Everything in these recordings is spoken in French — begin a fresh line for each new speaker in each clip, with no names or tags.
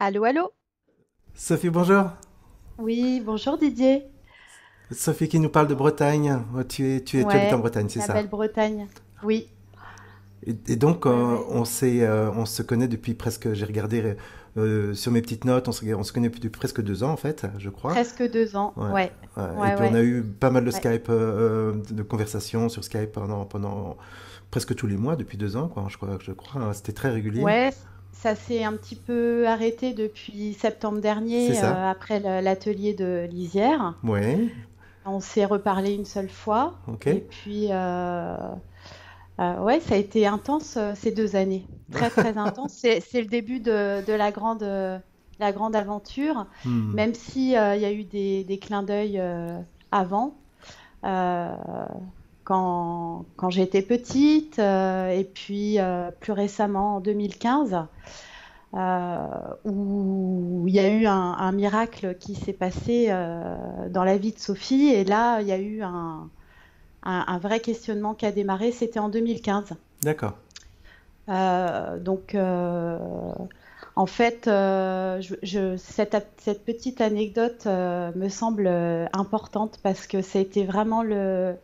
Allô, allô?
Sophie, bonjour.
Oui, bonjour Didier.
Sophie qui nous parle de Bretagne. Oh, tu habites en
Ouais,
Bretagne, c'est
la
ça?
belle Bretagne. Oui,
Et donc,
ouais, ouais.
on se connaît depuis presque, j'ai regardé sur mes petites notes, on se connaît depuis presque 2 ans en fait, je crois.
Presque 2 ans.
Ouais,
Ouais,
ouais. Et
ouais,
puis on
ouais,
a eu pas mal de
ouais.
Skype, de conversations sur Skype pendant presque tous les mois depuis 2 ans, quoi. Je crois, hein. C'était très régulier.
Ouais, ça s'est un petit peu arrêté depuis septembre
C'est
dernier,
ça.
après l'atelier de Lisière.
Ouais.
On s'est reparlé une seule fois.
Ok.
Et puis, ouais, ça a été intense ces 2 années. Très, très intense. C'est le début de la grande aventure,
Hmm.
même si, il y a eu des clins d'œil avant. euh, quand j'étais petite, et puis plus récemment en 2015, euh, où il y a eu un miracle qui s'est passé dans la vie de Sophie. Et là, il y a eu un vrai questionnement qui a démarré, c'était en 2015.
D'accord.
Donc, en fait, cette petite anecdote me semble importante parce que ça a été vraiment le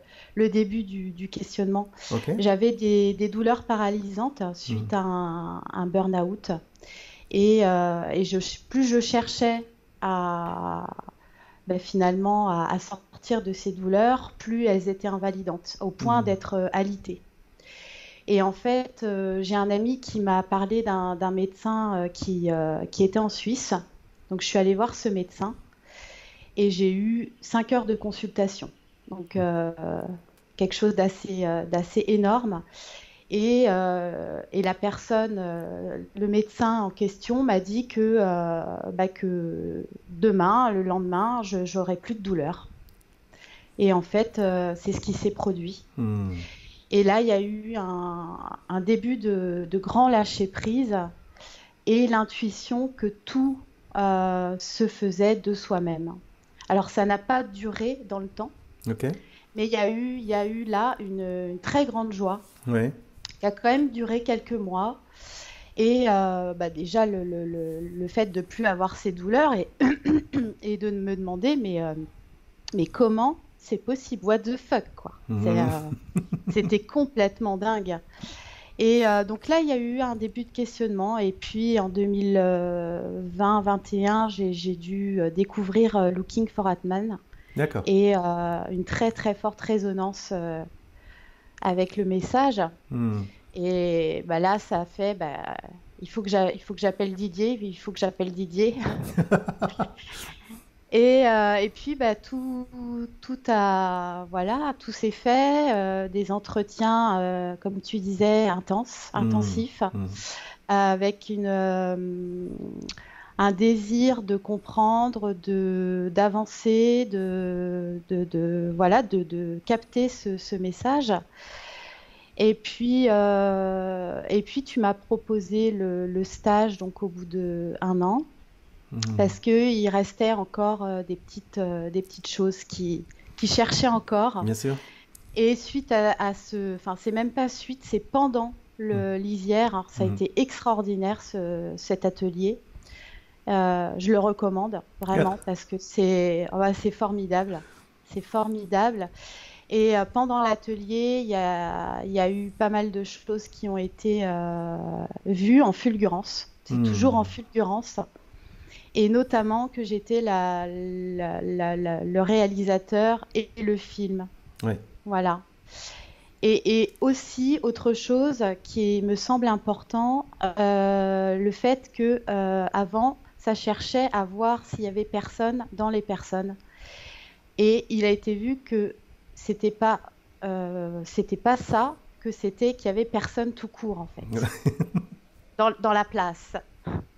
début du questionnement.
Ok.
J'avais des douleurs paralysantes
Hmm.
suite à un burn-out et plus je cherchais à, finalement à sortir de ces douleurs, plus elles étaient invalidantes, au point
Hmm.
d'être alitées. Et en fait, j'ai un ami qui m'a parlé d'un médecin qui était en Suisse. Donc, je suis allée voir ce médecin et j'ai eu 5 heures de consultation. Donc, quelque chose d'assez énorme. Et la personne, le médecin en question, m'a dit que demain, le lendemain, j'aurais plus de douleur. Et en fait, c'est ce qui s'est produit.
Hmm.
Et là, il y a eu un début de grand lâcher-prise et l'intuition que tout se faisait de soi-même. Alors, ça n'a pas duré dans le temps,
Ok.
mais il y a eu là une très grande joie
Ouais.
qui a quand même duré quelques mois. Et déjà, le fait de plus avoir ces douleurs et de me demander, mais comment c'est possible? What the fuck, quoi.
Hmm.
C'était complètement dingue. Et donc là, il y a eu un début de questionnement. Et puis en 2020-21, j'ai dû découvrir Looking for Atman
D'accord.
et une très très forte résonance avec le message.
Hmm.
Et bah, là, ça a fait, il faut que j'appelle Didier, il faut que j'appelle Didier. Et puis tout s'est fait, des entretiens, comme tu disais,
Hmm.
intensifs,
Hmm.
avec un désir de comprendre, d'avancer, de capter ce message. Et puis tu m'as proposé le stage donc au bout d'1 an
Hmm.
parce que il restait encore des petites choses qui cherchaient encore.
Bien sûr.
Et suite à enfin c'est même pas suite, c'est pendant
Hmm.
le lisière. Alors, ça a
Hmm.
été extraordinaire cet atelier. Je le recommande
Ah,
vraiment parce que c'est formidable. C'est formidable. Et pendant l'atelier, il y a eu pas mal de choses qui ont été vues en fulgurance. C'est toujours en
hmm.
fulgurance. Et notamment que j'étais le réalisateur et le film.
Ouais.
Voilà. Et aussi, autre chose qui me semble important, le fait que avant, ça cherchait à voir s'il y avait personne dans les personnes. Et il a été vu que c'était pas, c'était pas ça, que c'était qu'il y avait personne tout court en fait, dans la place.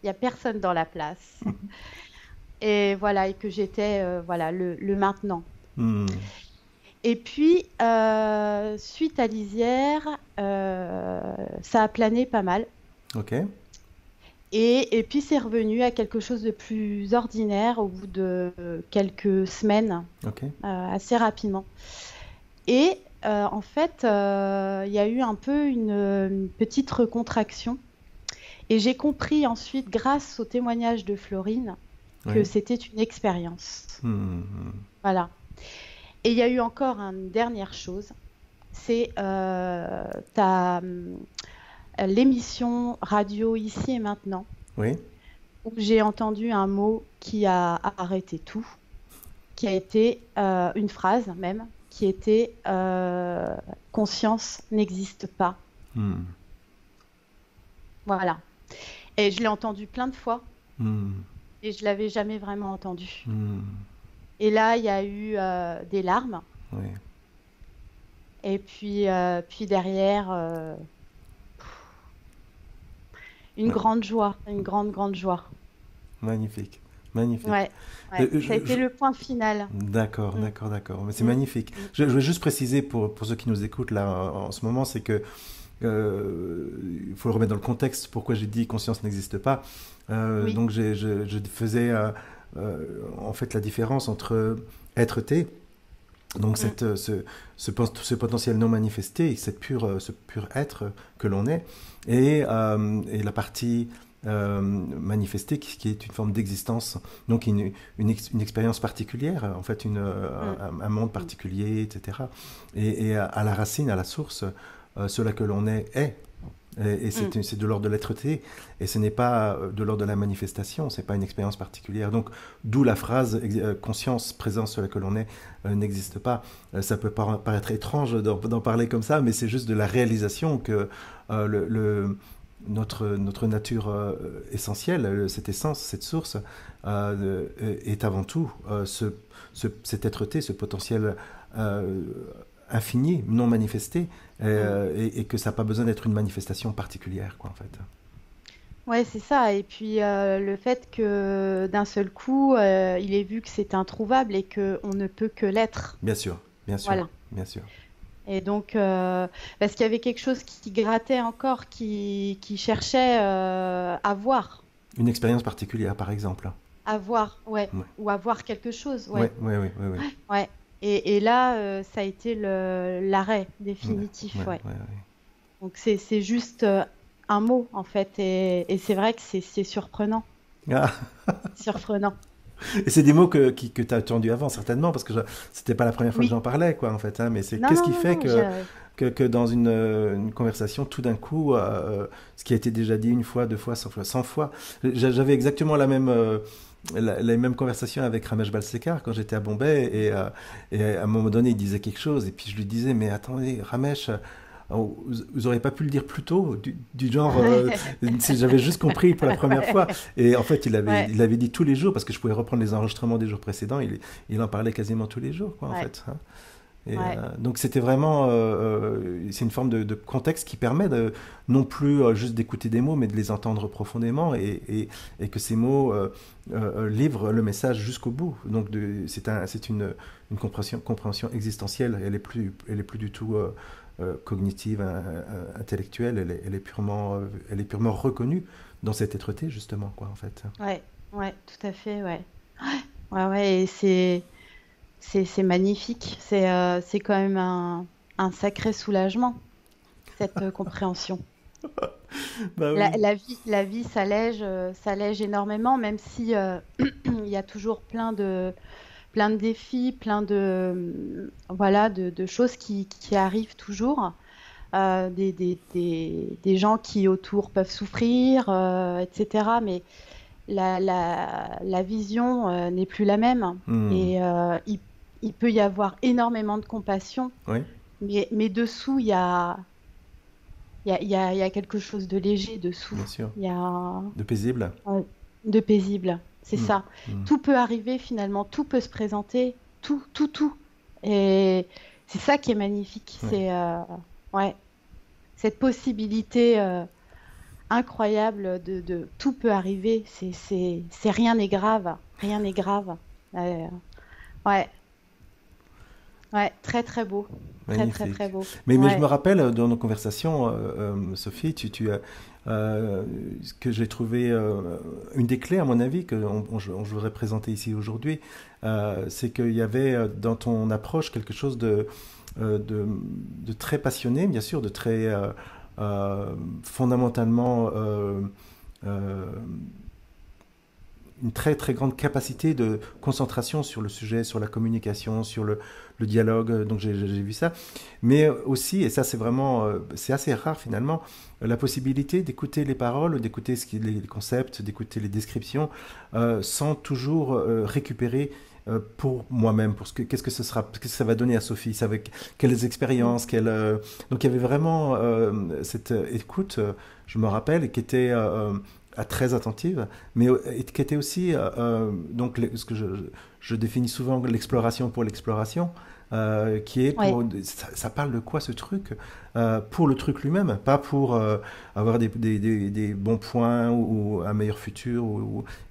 Il y a personne dans la place. Et voilà, et que j'étais voilà le maintenant.
Hmm.
Et puis, suite à Lisière, ça a plané pas mal.
Ok.
Et puis, c'est revenu à quelque chose de plus ordinaire au bout de quelques semaines,
Ok.
assez rapidement. Et en fait, il y a eu un peu une petite recontraction. Et j'ai compris ensuite, grâce au témoignage de Florine, que
Oui.
c'était une expérience.
Hmm.
Voilà. Et il y a eu encore une dernière chose, c'est l'émission radio Ici et Maintenant,
Oui.
où j'ai entendu un mot qui a arrêté tout, qui a été une phrase même, qui était conscience n'existe pas.
Hmm.
Voilà. Et je l'ai entendu plein de fois
Hmm.
et je l'avais jamais vraiment entendu.
Hmm.
Et là, il y a eu des larmes.
Oui.
Et puis derrière, une
Ouais.
grande joie, une grande, grande joie.
Magnifique. Magnifique.
Ouais, ouais. Ça a été
Je,
le point final.
d'accord,
Mm,
d'accord, d'accord. Mais c'est
mm.
magnifique.
Mm.
Je veux juste préciser pour ceux qui nous écoutent là en ce moment, c'est que il faut le remettre dans le contexte. Pourquoi j'ai dit conscience n'existe pas.
Oui.
Donc je faisais en fait la différence entre être-té, donc
Mm,
ce potentiel non manifesté, ce pur être que l'on est, et la partie manifestée qui est une forme d'existence, donc une expérience particulière, en fait
mm,
un monde
mm,
particulier, etc. Et à la racine, à la source, cela que l'on est. Et
mm,
c'est de l'ordre de l'être-té, et ce n'est pas de l'ordre de la manifestation, c'est pas une expérience particulière. Donc, d'où la phrase conscience, présence, cela que l'on est, n'existe pas. Ça peut paraître étrange d'en parler comme ça, mais c'est juste de la réalisation que euh, le, le- notre nature essentielle, cette essence, cette source, est avant tout cet être-té, ce potentiel euh, infini, non manifesté,
mm.
et que ça n'a pas besoin d'être une manifestation particulière, quoi, en fait.
Ouais, c'est ça. Et puis le fait que d'un seul coup, il est vu que c'est introuvable et que on ne peut que l'être.
Bien sûr, bien sûr,
Voilà.
bien sûr.
Et donc, parce qu'il y avait quelque chose qui grattait encore, qui cherchait
Une expérience particulière, par exemple.
à voir, ouais,
Ouais,
ou à voir quelque chose,
ouais,
ouais,
ouais, ouais, ouais, ouais,
ouais. Et là, ça a été l'arrêt
ouais,
définitif,
ouais,
ouais.
ouais.
Donc c'est juste un mot en fait, et c'est vrai que c'est surprenant,
Ah,
surprenant.
et c'est des mots que tu as entendus avant, certainement, parce que c'était pas la première fois que
Oui.
j'en parlais, quoi, en fait. Hein, mais c'est
Non,
qu'est-ce
non,
qui
non,
fait
non.
que dans une conversation, tout d'un coup, ce qui a été déjà dit une fois, deux fois, cent fois, j'avais exactement la même conversation avec Ramesh Balsekar quand j'étais à Bombay, et à un moment donné, il disait quelque chose, et puis je lui disais, mais attendez, Ramesh, vous auriez pas pu le dire plus tôt, du genre, si j'avais juste compris pour la première fois. Et en fait,
Ouais,
il avait dit tous les jours, parce que je pouvais reprendre les enregistrements des jours précédents, il en parlait quasiment tous les jours, quoi, en
ouais,
fait. Hein. Et,
ouais.
donc c'était vraiment, c'est une forme de contexte qui permet non plus juste d'écouter des mots, mais de les entendre profondément, et que ces mots livrent le message jusqu'au bout. Donc c'est une compréhension existentielle. Elle est plus du tout cognitive, intellectuelle. Elle est purement reconnue dans cette être-té, justement, quoi, en fait.
Ouais, ouais, tout à fait, ouais. Ouais, ouais, et c'est magnifique. C'est quand même un sacré soulagement, cette compréhension.
Bah oui.
La vie s'allège énormément, même si il y a toujours plein de défis, voilà, de choses qui arrivent toujours. Des gens qui autour peuvent souffrir, etc. Mais la vision n'est plus la même.
Hmm.
Et il peut y avoir énormément de compassion,
Oui,
mais dessous, il y a quelque chose de léger dessous.
bien sûr.
Il y a
De paisible.
de paisible. C'est
Hmm.
ça.
Hmm.
Tout peut arriver finalement, tout peut se présenter, tout, tout, tout. Et c'est ça qui est magnifique.
Ouais.
C'est ouais, cette possibilité incroyable de tout peut arriver. C'est rien n'est grave, rien n'est grave. Euh, ouais, ouais, très très beau, très très très
Magnifique.
beau.
Mais je me
Ouais.
rappelle dans nos conversations, Sophie, tu as, ce que j'ai trouvé une des clés, à mon avis, je voudrais présenter ici aujourd'hui, c'est qu'il y avait dans ton approche quelque chose de très passionné, bien sûr, de très fondamentalement euh, une très très grande capacité de concentration sur le sujet, sur la communication, sur le dialogue. Donc j'ai vu ça. Mais aussi, et ça c'est vraiment, c'est assez rare finalement, la possibilité d'écouter les paroles, d'écouter les concepts, d'écouter les descriptions, sans toujours récupérer pour moi-même, pour qu'est-ce que ce sera, qu'est-ce que ça va donner à Sophie, avec quelles expériences, donc il y avait vraiment cette écoute, je me rappelle, qui était très attentive, mais qui était aussi donc ce que je définis souvent l'exploration pour l'exploration, qui est
Ouais.
pour ça parle de quoi ce truc, pour le truc lui-même, pas pour avoir des bons points ou un meilleur futur.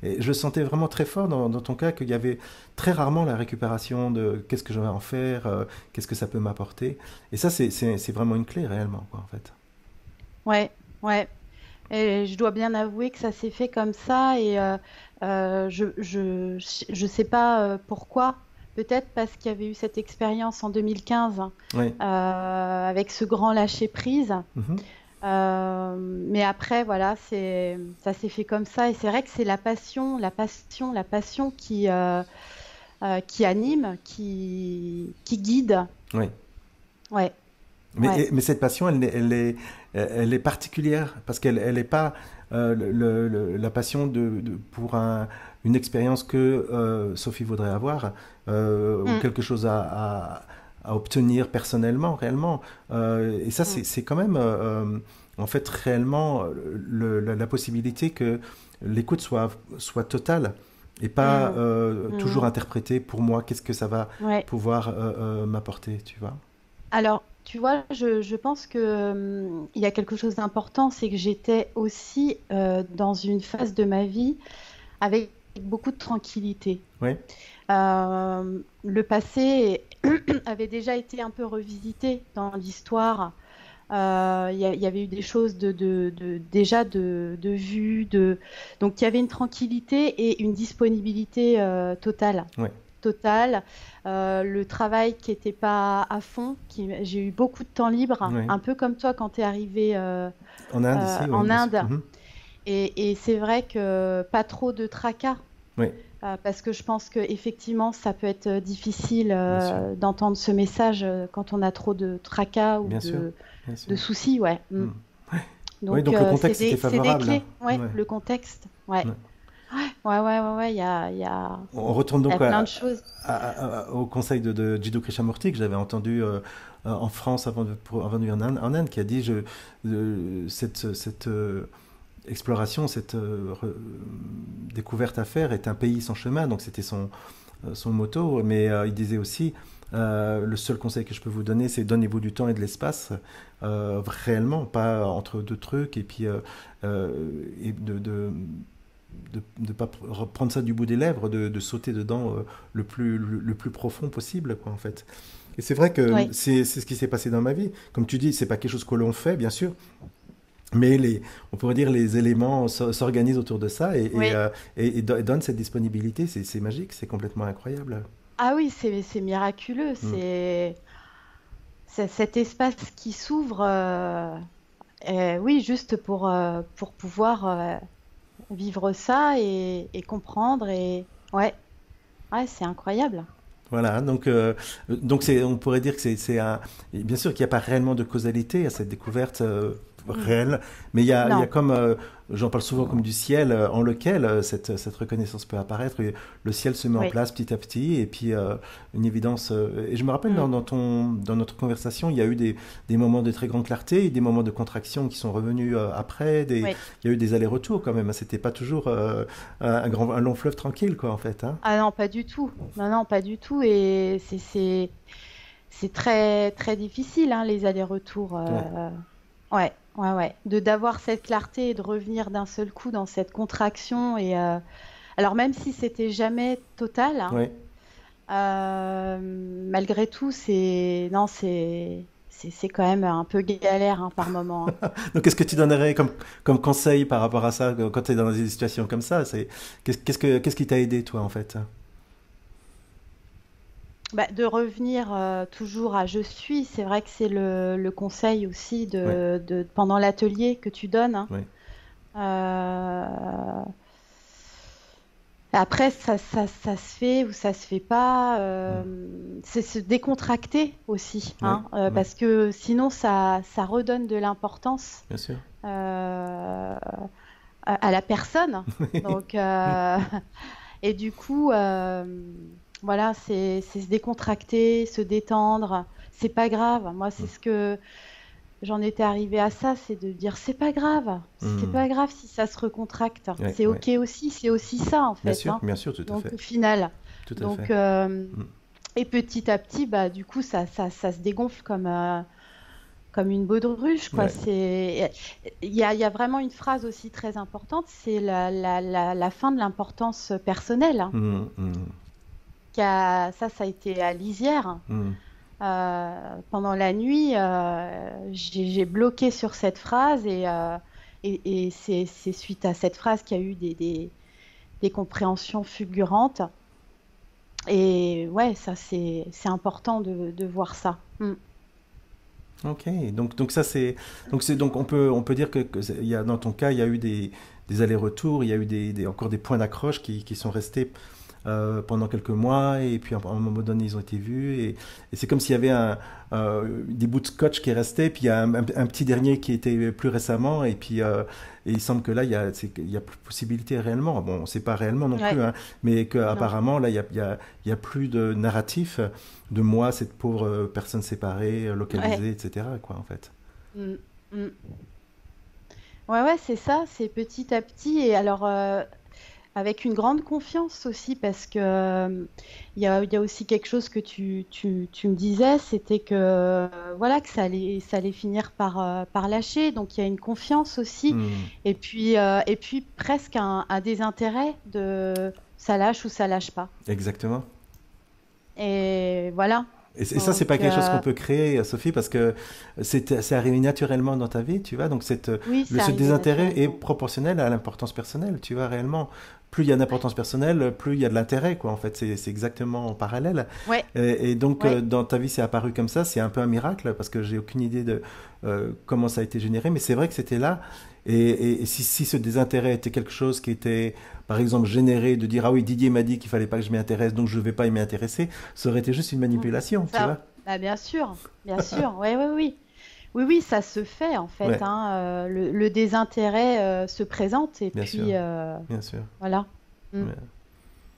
Et je sentais vraiment très fort dans ton cas qu'il y avait très rarement la récupération de qu'est-ce que je vais en faire, qu'est-ce que ça peut m'apporter. Et ça, c'est vraiment une clé réellement, quoi, en fait.
Ouais, ouais. Et je dois bien avouer que ça s'est fait comme ça et je sais pas pourquoi. Peut-être parce qu'il y avait eu cette expérience en 2015
Oui.
avec ce grand lâcher prise.
Mhm.
Mais après, voilà, ça s'est fait comme ça. Et c'est vrai que c'est la passion qui anime, qui guide.
Oui.
Ouais, ouais.
Mais cette passion, elle est particulière parce qu'elle n'est pas la passion pour une expérience que Sophie voudrait avoir ou
Mm,
quelque chose à obtenir personnellement, réellement. Et ça,
mm,
c'est quand même, en fait, réellement la possibilité que l'écoute soit totale et pas
mm,
toujours
mm.
interprétée pour moi, qu'est-ce que ça va
Ouais.
pouvoir m'apporter, tu vois.
Alors, tu vois, je pense que, il y a quelque chose d'important, c'est que j'étais aussi dans une phase de ma vie avec beaucoup de tranquillité.
Oui.
Le passé avait déjà été un peu revisité dans l'histoire. Il y avait eu des choses déjà de vues, donc il y avait une tranquillité et une disponibilité totale.
Oui.
Totale. Le travail qui n'était pas à fond, j'ai eu beaucoup de temps libre,
Oui.
un peu comme toi quand tu es arrivé
En Inde, ici, oui,
en
bien sûr.
Inde.
Mhm.
Et c'est vrai que pas trop de tracas,
Oui,
parce que je pense que effectivement ça peut être difficile
bien sûr.
d'entendre ce message quand on a trop de tracas ou
Bien sûr. Bien sûr.
de soucis, ouais. Mm.
Mm. Oui,
Donc
donc le contexte était
c'est des
favorable, hein.
clés, ouais,
Ouais.
le contexte, ouais.
Ouais.
Ouais, ouais, ouais, ouais,
On retourne
il y a
donc
plein de choses.
au conseil de Jiddu Krishnamurti que j'avais entendu en France avant de venir en Inde, qui a dit cette exploration, cette découverte à faire est un pays sans chemin, donc c'était son motto, mais il disait aussi le seul conseil que je peux vous donner, c'est donnez-vous du temps et de l'espace, réellement, pas entre deux trucs, et puis et de pas prendre ça du bout des lèvres, de sauter dedans le plus profond possible, quoi, en fait. Et c'est vrai que
Oui,
c'est ce qui s'est passé dans ma vie. Comme tu dis, c'est pas quelque chose que l'on fait, bien sûr, mais on pourrait dire les éléments s'organisent autour de ça
oui.
et donnent cette disponibilité. C'est magique, c'est complètement incroyable.
Ah oui, c'est miraculeux.
Mm.
C'est cet espace qui s'ouvre, oui, juste pour pouvoir vivre ça et comprendre. Et ouais, ouais, c'est incroyable.
Voilà, donc on pourrait dire que bien sûr qu'il n'y a pas réellement de causalité à cette découverte
Mm.
réelle, mais il y a
Non.
comme, j'en parle souvent comme du ciel en lequel cette reconnaissance peut apparaître. Et le ciel se met en
Oui.
place petit à petit, et puis une évidence. Et je me rappelle
Mm.
dans notre conversation, il y a eu des moments de très grande clarté et des moments de contraction qui sont revenus après.
Oui.
Il y a eu des allers-retours quand même. C'était pas toujours un long fleuve tranquille, quoi, en fait, hein.
Ah non, pas du tout. Non, non, pas du tout. Et c'est très très difficile, hein, les allers-retours.
Ouais,
Ouais, ouais, ouais. De d'avoir cette clarté et de revenir d'un seul coup dans cette contraction. Et alors même si c'était jamais total, hein,
ouais.
malgré tout, c'est quand même un peu galère, hein, par moment, hein.
Donc, qu'est-ce que tu donnerais comme conseil par rapport à ça quand tu es dans des situations comme ça? Qu'est-ce qui t'a aidé, toi, en fait?
Bah, de revenir toujours à je suis, c'est vrai que c'est le conseil aussi
Ouais,
pendant l'atelier que tu donnes, hein.
ouais,
Après, ça se fait ou ça se fait pas.
Mm.
C'est se décontracter aussi,
Oui,
hein,
oui,
parce que sinon ça redonne de l'importance
bien sûr.
euh, à la personne. Donc, et du coup, voilà, c'est se décontracter, se détendre. C'est pas grave. Moi, c'est
Mm.
ce que j'en étais arrivée à ça, c'est de dire c'est pas grave. C'est
Mm.
pas grave si ça se recontracte.
Ouais,
C'est
ouais.
ok aussi. C'est aussi ça en fait, hein.
Bien sûr, tout à
Donc
fait.
au final,
Tout à
donc
fait. Mm.
et petit à petit, bah du coup ça se dégonfle comme une baudruche, quoi.
Ouais.
Il y a vraiment une phrase aussi très importante, c'est la fin de l'importance personnelle, hein.
Mm, mm,
Ça a été à Lisière.
mm.
Pendant la nuit, j'ai bloqué sur cette phrase et c'est suite à cette phrase qu'il y a eu des compréhensions fulgurantes. Et ouais, ça c'est important de voir ça. Mm.
Ok, donc ça donc on peut dire que il y a, dans ton cas il y a eu des allers-retours, il y a eu encore des points d'accroche qui sont restés pendant quelques mois et puis à un moment donné ils ont été vus et c'est comme s'il y avait des bouts de scotch qui restaient puis il y a un petit dernier qui était plus récemment et il semble que là il y a plus de possibilité réellement. Bon, c'est pas réellement non
Ouais,
plus, hein, mais
non.
qu'apparemment là il y a plus de narratif de moi, cette pauvre personne séparée,
Ouais.
localisée, etc. quoi en fait.
Mm, mm. Ouais, ouais, c'est ça, c'est petit à petit. Et alors, avec une grande confiance aussi, parce que il y a aussi quelque chose que tu me disais, c'était que voilà que ça allait finir par lâcher. Donc il y a une confiance aussi,
Hmm,
et puis presque un désintérêt de ça lâche ou ça lâche pas.
exactement.
Et voilà.
Et ça, c'est pas
Donc
quelque chose qu'on peut créer, Sophie, parce que c'est arrivé naturellement dans ta vie, tu vois. Donc,
oui, c'est
ce
arrivé
désintérêt est
naturellement.
proportionnel à l'importance personnelle, tu vois, réellement. Plus il y a d'importance personnelle, plus il y a de l'intérêt, quoi. En fait, c'est exactement en parallèle.
Ouais,
Et donc,
ouais.
dans ta vie, c'est apparu comme ça. C'est un peu un miracle, parce que j'ai aucune idée de comment ça a été généré. Mais c'est vrai que c'était là. Et si ce désintérêt était quelque chose qui était, par exemple, généré de dire, ah oui, Didier m'a dit qu'il fallait pas que je m'y intéresse, donc je vais pas y m'intéresser, ça aurait été juste une
Mm.
manipulation, tu
Ça,
vois.
bah, bien sûr, bien sûr. Ouais, ouais, oui. Oui, oui, ça se fait en fait,
Ouais,
hein, le désintérêt se présente et
bien sûr,
puis
bien sûr.
voilà. Mm.
Ouais.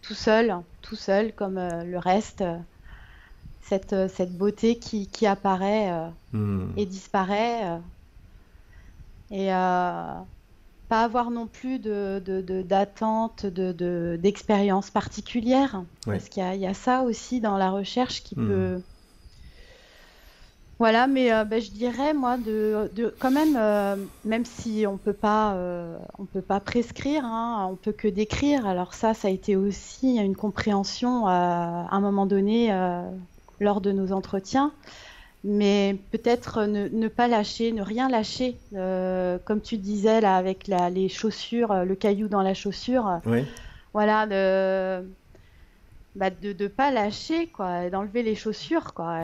Tout seul comme le reste, cette beauté qui apparaît
Hmm.
et disparaît et pas avoir non plus d'attente, d'expérience particulière
Ouais.
parce qu'il y a ça aussi dans la recherche qui
Hmm.
peut. Voilà, mais ben, je dirais moi quand même, même si on peut pas prescrire, hein, on peut que décrire. Alors ça a été aussi une compréhension à un moment donné lors de nos entretiens, mais peut-être ne pas lâcher, ne rien lâcher, comme tu disais là avec les chaussures, le caillou dans la chaussure.
Ouais.
Voilà, de pas lâcher quoi, et d'enlever les chaussures quoi.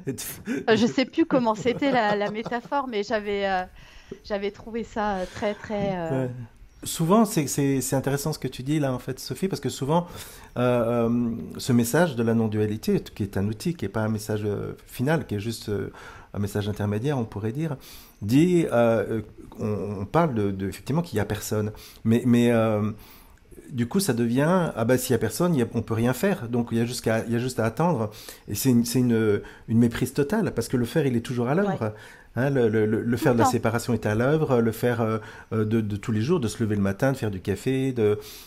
Je sais plus comment c'était la métaphore, mais j'avais trouvé ça très très.
Ouais. Souvent, c'est intéressant ce que tu dis là, en fait, Sophie, parce que souvent, ce message de la non-dualité, qui est un outil, qui n'est pas un message final, qui est juste un message intermédiaire, on pourrait dire, dit, on parle effectivement qu'il n'y a personne. Mais du coup, ça devient, ah bah s'il y a personne, on peut rien faire. Donc il y a juste à attendre. Et c'est une méprise totale, parce que le faire, il est toujours à
Ouais,
l'œuvre. Hein, le
tout le
faire de la
temps.
séparation est à l'œuvre, le faire de tous les jours, de se lever le matin, de faire du café.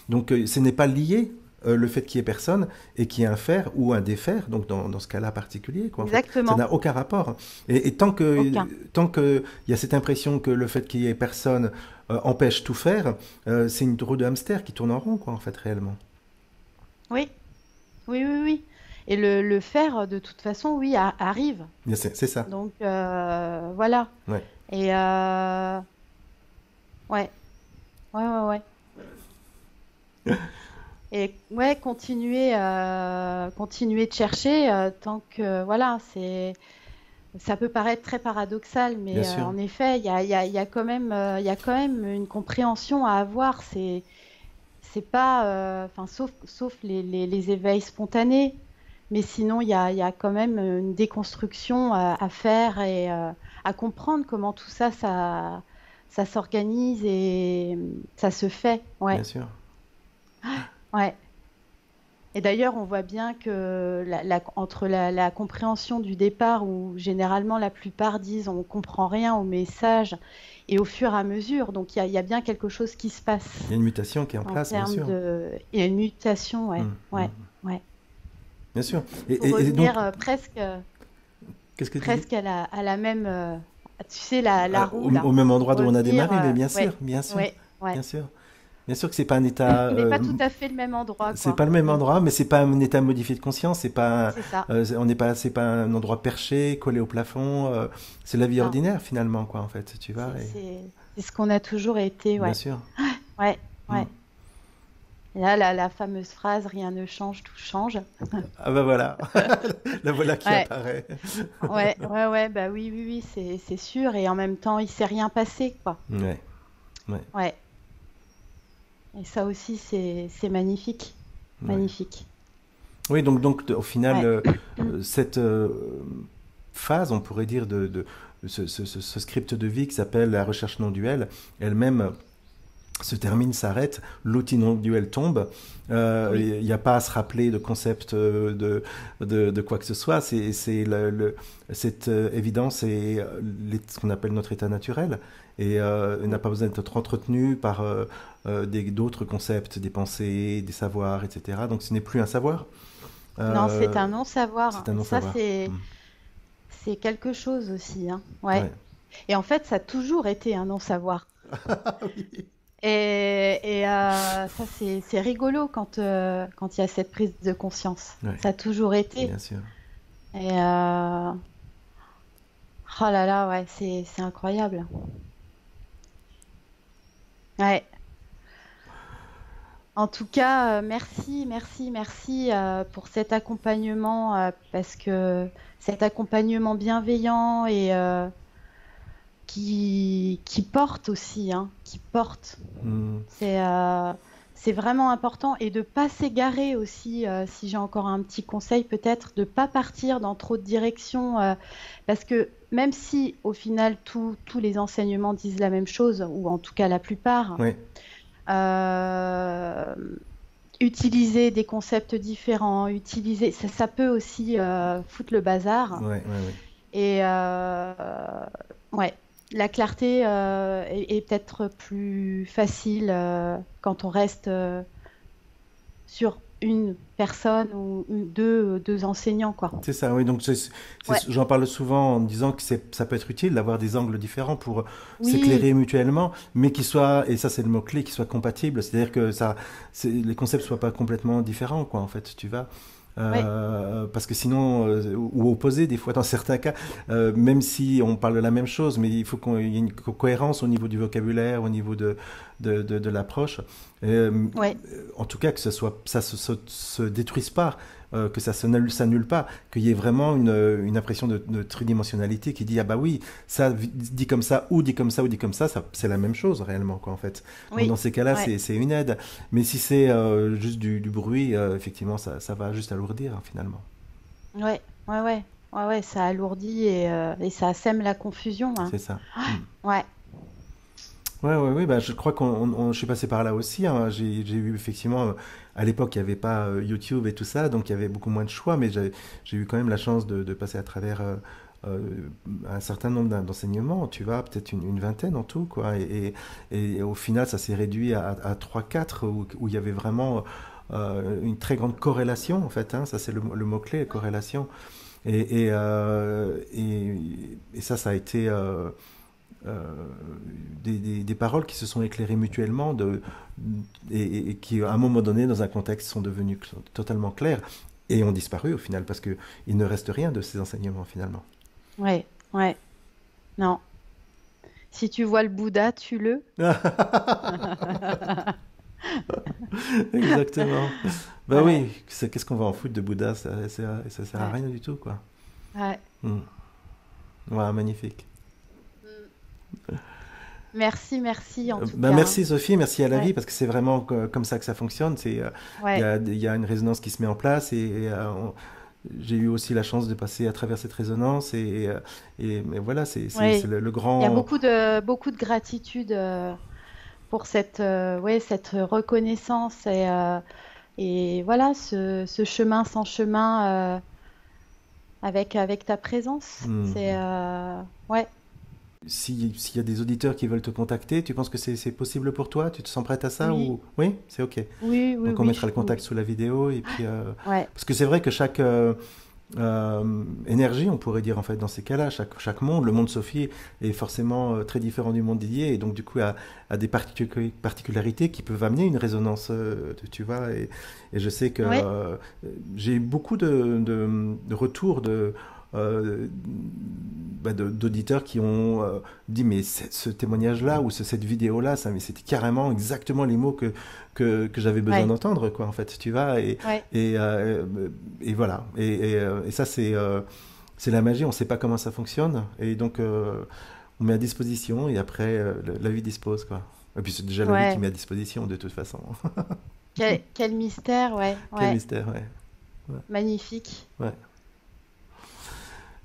Donc ce n'est pas lié, le fait qu'il y ait personne et qu'il y ait un faire ou un défaire, donc dans ce cas-là particulier, quoi, en fait. Ça
Exactement.
n'a aucun rapport. Et
Aucun.
tant que il y a cette impression que le fait qu'il y ait personne empêche tout faire, c'est une roue de hamster qui tourne en rond, quoi, en fait, réellement.
Oui, oui, oui, oui. Et le faire, de toute façon, oui, arrive.
Bien, c'est ça.
Donc voilà.
Ouais.
Et ouais, ouais, ouais, ouais. Et ouais, continuer de chercher tant que voilà, ça peut paraître très paradoxal,
Bien
mais
sûr.
en effet, il y a quand même une compréhension à avoir. c'est pas, enfin, sauf les éveils spontanés, mais sinon, il y a quand même une déconstruction à faire et à comprendre comment tout ça, ça s'organise et ça se fait. Ouais,
bien sûr.
ouais. Et d'ailleurs, on voit bien que entre la compréhension du départ, où généralement la plupart disent on comprend rien au message, et au fur et à mesure, donc il y a bien quelque chose qui se
Il y a
passe
une mutation qui est en
en
place, bien
termes
sûr.
de... Il y a une mutation, ouais,
Mm,
ouais,
mm.
ouais.
Bien sûr.
Pour
Et donc,
revenir
qu'est-ce que tu dis?
presque à la même, tu sais, la roue,
Au
là.
même endroit d'où on a
Revenir,
démarré, mais bien sûr,
ouais,
bien sûr,
ouais, ouais.
bien sûr. Bien sûr que c'est pas un état,
Mais pas tout à fait le même endroit,
c'est
quoi.
pas le même
Mm,
endroit, mais c'est pas un état modifié de conscience, c'est pas,
c'est ça.
on n'est pas, c'est pas un endroit perché, collé au plafond. C'est la vie
Non,
ordinaire finalement, quoi, en fait, tu vois.
c'est ce qu'on a toujours été,
Bien
ouais.
sûr.
Ouais,
Mm.
ouais. Et là, la fameuse phrase, rien ne change, tout change.
Ah bah voilà, la voilà qui
Ouais,
apparaît.
ouais, bah oui, oui, oui, c'est sûr. Et en même temps, il s'est rien passé, quoi.
Ouais, ouais,
Ouais. Et ça aussi, c'est magnifique.
ouais.
Magnifique.
Oui, donc au final,
Ouais.
cette phase, on pourrait dire, ce script de vie qui s'appelle la recherche non duelle, elle-même se termine, s'arrête, l'outil non duel tombe.
Oui.
Il n'y a pas à se rappeler de concept de quoi que ce soit. Cette évidence est ce qu'on appelle notre état naturel et n'a
Mm.
pas besoin d'être entretenu par d'autres concepts, des pensées, des savoirs, etc. Donc ce n'est plus un savoir,
Non, c'est
euh,
un non-savoir.
c'est un
Et ça,
non-savoir.
c'est quelque chose aussi, hein. Ouais.
Ouais.
Et en fait, ça a toujours été un non-savoir. Ça, c'est rigolo quand il y a cette prise de conscience.
Ouais,
Ça a toujours été.
bien sûr.
Et oh là là, ouais, c'est incroyable. Ouais. En tout cas, merci, merci, merci pour cet accompagnement, parce que cet accompagnement bienveillant et qui porte aussi, hein, qui porte.
Hmm.
C'est euh, c'est vraiment important et de pas s'égarer aussi, si j'ai encore un petit conseil peut-être, de pas partir dans trop de directions, parce que même si au final tous les enseignements disent la même chose, ou en tout cas la plupart,
Ouais,
euh, utiliser des concepts différents, ça peut aussi foutre le bazar.
ouais, ouais, ouais.
Et ouais, la clarté est peut-être plus facile quand on reste sur une personne ou deux enseignants, quoi.
C'est ça, oui. Donc,
Ouais,
j'en parle souvent en disant que ça peut être utile d'avoir des angles différents pour
oui,
s'éclairer mutuellement, mais qui soient, et ça c'est le mot-clé, qui soient compatibles. C'est-à-dire que les concepts soient pas complètement différents, quoi, en fait, tu vois.
ouais,
Parce que sinon, ou opposés des fois dans certains cas, même si on parle de la même chose, mais il faut qu'il y ait une cohérence au niveau du vocabulaire, au niveau de l'approche.
ouais,
En tout cas, que ça se détruise pas, que ça s'annule pas, qu'il y ait vraiment une impression de tridimensionnalité qui dit ah bah oui, ça dit comme ça ou dit comme ça ou dit comme ça c'est la même chose réellement quoi en fait. Donc
oui,
dans ces cas-là,
ouais,
c'est une aide. Mais si c'est juste du bruit, effectivement, ça va juste alourdir hein, finalement.
ouais, ouais, ça alourdit et ça sème la confusion, hein.
C'est ça. Hmm.
Ouais,
Ouais, bah, je crois je suis passé par là aussi, hein. J'ai eu effectivement, à l'époque, il n'y avait pas YouTube et tout ça, donc il y avait beaucoup moins de choix, mais j'ai eu quand même la chance de passer à travers euh, un certain nombre d'enseignements, tu vois, peut-être une vingtaine en tout, quoi. Et au final, ça s'est réduit à 3-4, où il y avait vraiment une très grande corrélation, en fait, hein. Ça, c'est le mot-clé, corrélation. Et ça a été euh, des paroles qui se sont éclairées mutuellement et qui, à un moment donné, dans un contexte, sont devenues totalement claires et ont disparu au final, parce qu'il ne reste rien de ces enseignements finalement.
ouais, ouais, non. Si tu vois le Bouddha, tue-le.
Exactement. Bah
Ouais,
oui, qu'est-ce qu'on va en foutre de Bouddha, ça sert à
ouais,
rien du tout, quoi.
ouais.
Hmm. Ouais, magnifique.
Merci, merci en tout
Ben
cas, hein.
merci Sophie, merci à la vie,
Ouais,
parce que c'est vraiment comme ça que ça fonctionne.
ouais,
Il y a une résonance qui se met en place j'ai eu aussi la chance de passer à travers cette résonance mais voilà, c'est
ouais.
le
Il y a
grand.
beaucoup de gratitude pour cette, ouais, cette reconnaissance et voilà, ce chemin sans chemin avec ta présence. C'est,
Hmm.
ouais,
S'il y a des auditeurs qui veulent te contacter, tu penses que c'est possible pour toi? Tu te sens prête à ça
oui,
ou oui, c'est ok.
oui, oui,
Donc on
oui,
mettra le contact sous la vidéo et puis
ouais,
parce que c'est vrai que chaque énergie, on pourrait dire en fait dans ces cas-là, chaque monde, le monde Sophie est forcément très différent du monde Didier et donc du coup a des particularités qui peuvent amener une résonance, tu vois. Et je sais que
ouais,
j'ai eu beaucoup de retours euh, d'auditeurs qui ont dit mais ce témoignage-là ou cette vidéo-là, ça, mais c'était carrément exactement les mots que j'avais besoin
ouais,
d'entendre, quoi, en fait, tu vois.
ouais,
Et, euh, et voilà. Et ça, c'est la magie. On ne sait pas comment ça fonctionne. Et donc, on met à disposition et après, la vie dispose, quoi. Et puis, c'est déjà la vie qui
ouais.
met à disposition, de toute façon.
Quel mystère, ouais,
Quel
ouais,
mystère, ouais. Ouais.
magnifique.
Ouais.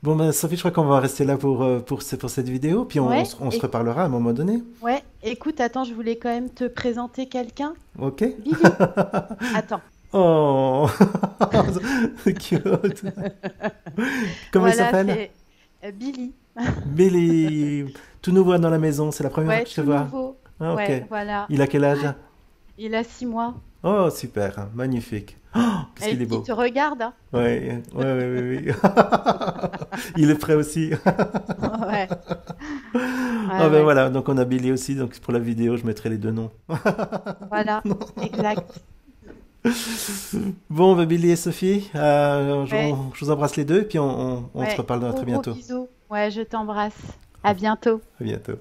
Bon, ben, Sophie, je crois qu'on va rester là pour cette vidéo. Puis,
Ouais,
on se
et,
reparlera à un moment donné.
ouais, écoute, attends, je voulais quand même te présenter quelqu'un.
OK?
Billy, attends.
Oh, c'est cute. Comment il
Voilà,
s'appelle?
c'est Billy.
Billy. Tout nouveau dans la maison. C'est la première fois
Ouais,
que je te
tout
vois.
nouveau.
Ah, ok.
Ouais, voilà.
Il a quel âge?
Il a 6 mois.
Oh, super, magnifique. Oh, qu'est-ce qu'il
Et
est
il
beau.
te regarde, hein.
Ouais, ouais, ouais, ouais, ouais. Il est prêt aussi.
Ouais,
Ah
ouais,
ben
ouais.
voilà, donc on a Billy aussi, donc pour la vidéo, je mettrai les deux noms.
Voilà, exact.
Bon, ben Billy et Sophie,
Ouais,
je vous embrasse les deux, et puis on se
ouais.
reparle
Gros,
très
gros
bientôt.
bisous. Ouais, je t'embrasse. À bientôt.
À bientôt.